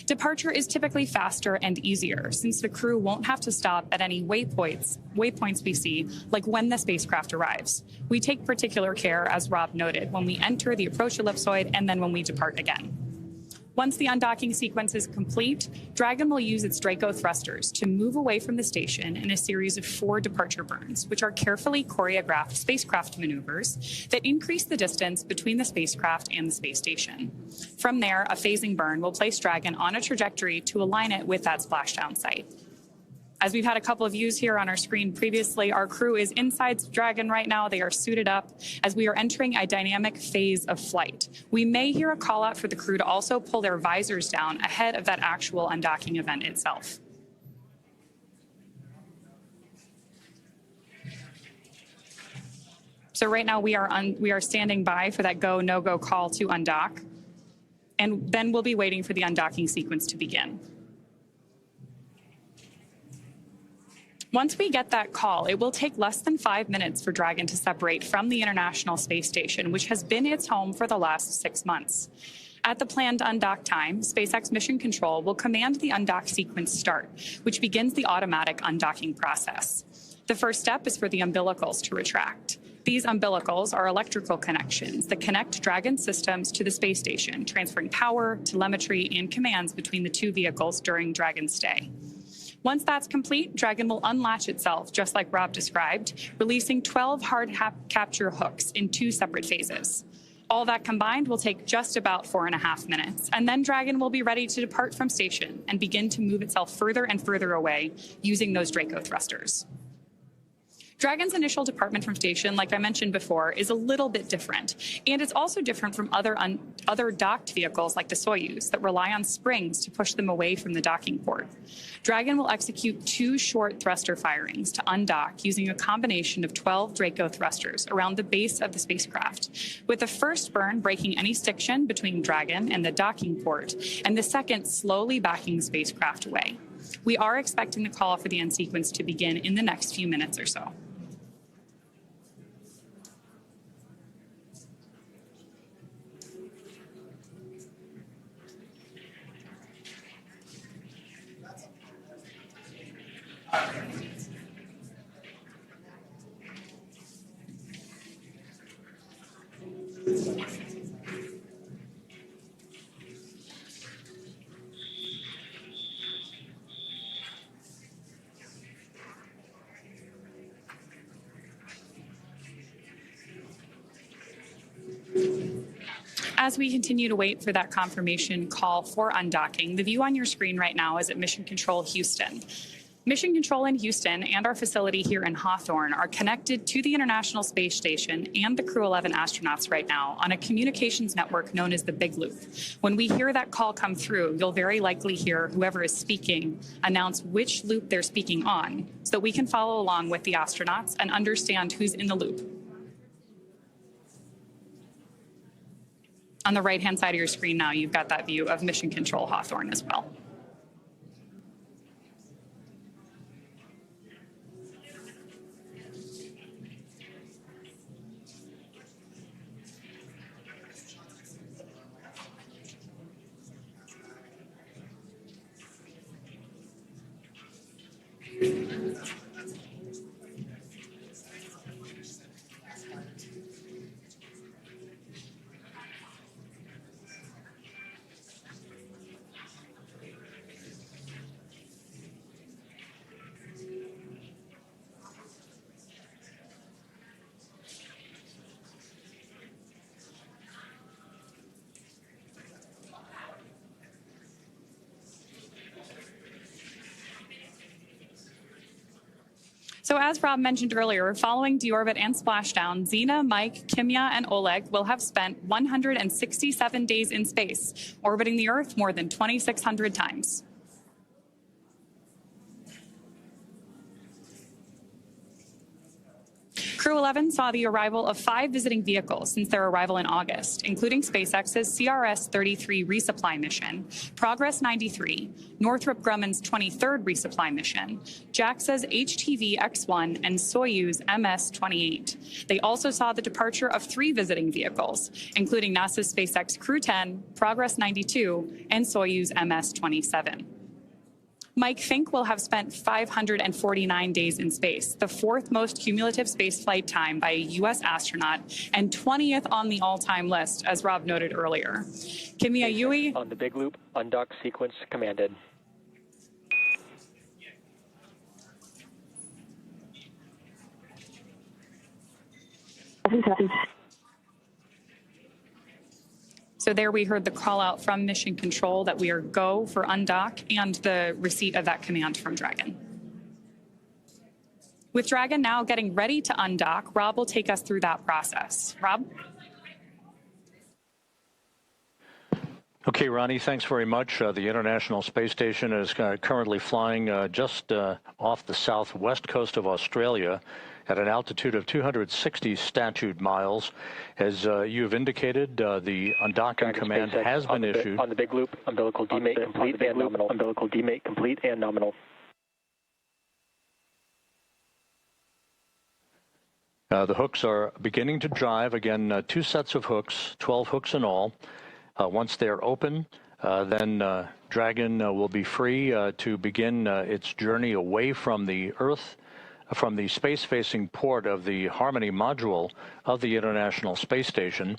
Departure is typically faster and easier, since the crew won't have to stop at any waypoints we see, like when the spacecraft arrives. We take particular care, as Rob noted, when we enter the approach ellipsoid and then when we depart again. Once the undocking sequence is complete, Dragon will use its Draco thrusters to move away from the station in a series of 4 departure burns, which are carefully choreographed spacecraft maneuvers that increase the distance between the spacecraft and the space station. From there, a phasing burn will place Dragon on a trajectory to align it with that splashdown site. As we've had a couple of views here on our screen previously, our crew is inside Dragon right now. They are suited up as we are entering a dynamic phase of flight. We may hear a call out for the crew to also pull their visors down ahead of that actual undocking event itself. So right now we are standing by for that go, no-go call to undock, and then we'll be waiting for the undocking sequence to begin. Once we get that call, it will take less than 5 minutes for Dragon to separate from the International Space Station, which has been its home for the last 6 months. At the planned undock time, SpaceX Mission Control will command the undock sequence start, which begins the automatic undocking process. The first step is for the umbilicals to retract. These umbilicals are electrical connections that connect Dragon systems to the space station, transferring power, telemetry, and commands between the 2 vehicles during Dragon's stay. Once that's complete, Dragon will unlatch itself, just like Rob described, releasing 12 hard capture hooks in 2 separate phases. All that combined will take just about 4.5 minutes, and then Dragon will be ready to depart from station and begin to move itself further and further away using those Draco thrusters. Dragon's initial departure from station, like I mentioned before, is a little bit different, and it's also different from other docked vehicles like the Soyuz that rely on springs to push them away from the docking port. Dragon will execute 2 short thruster firings to undock using a combination of 12 Draco thrusters around the base of the spacecraft, with the first burn breaking any stiction between Dragon and the docking port, and the second slowly backing the spacecraft away. We are expecting the call for the end sequence to begin in the next few minutes or so. As we continue to wait for that confirmation call for undocking, the view on your screen right now is at Mission Control Houston. Mission Control in Houston and our facility here in Hawthorne are connected to the International Space Station and the Crew-11 astronauts right now on a communications network known as the Big Loop. When we hear that call come through, you'll very likely hear whoever is speaking announce which loop they're speaking on so that we can follow along with the astronauts and understand who's in the loop. On the right-hand side of your screen now, you've got that view of Mission Control Hawthorne as well. So as Rob mentioned earlier, following deorbit and splashdown, Xena, Mike, Kimya, and Oleg will have spent 167 days in space, orbiting the Earth more than 2,600 times. Crew-11 saw the arrival of 5 visiting vehicles since their arrival in August, including SpaceX's CRS-33 resupply mission, Progress-93, Northrop Grumman's 23rd resupply mission, JAXA's HTV-X1, and Soyuz MS-28. They also saw the departure of 3 visiting vehicles, including NASA's SpaceX Crew-10, Progress-92, and Soyuz MS-27. Mike Fink will have spent 549 days in space, the 4th most cumulative spaceflight time by a U.S. astronaut and 20th on the all-time list, as Rob noted earlier. Kimia Yui on the big loop, undock sequence commanded. So there we heard the call out from Mission Control that we are go for undock and the receipt of that command from Dragon. With Dragon now getting ready to undock, Rob will take us through that process. Rob? Okay, Ronnie, thanks very much. The International Space Station is currently flying just off the southwest coast of Australia at an altitude of 260 statute miles. As you have indicated, the undocking command has been issued. On the big loop, umbilical demate complete and nominal. Umbilical demate complete and nominal. The hooks are beginning to drive. Again, 2 sets of hooks, 12 hooks in all. Once they're open, then Dragon will be free to begin its journey away from the Earth, from the space-facing port of the Harmony module of the International Space Station.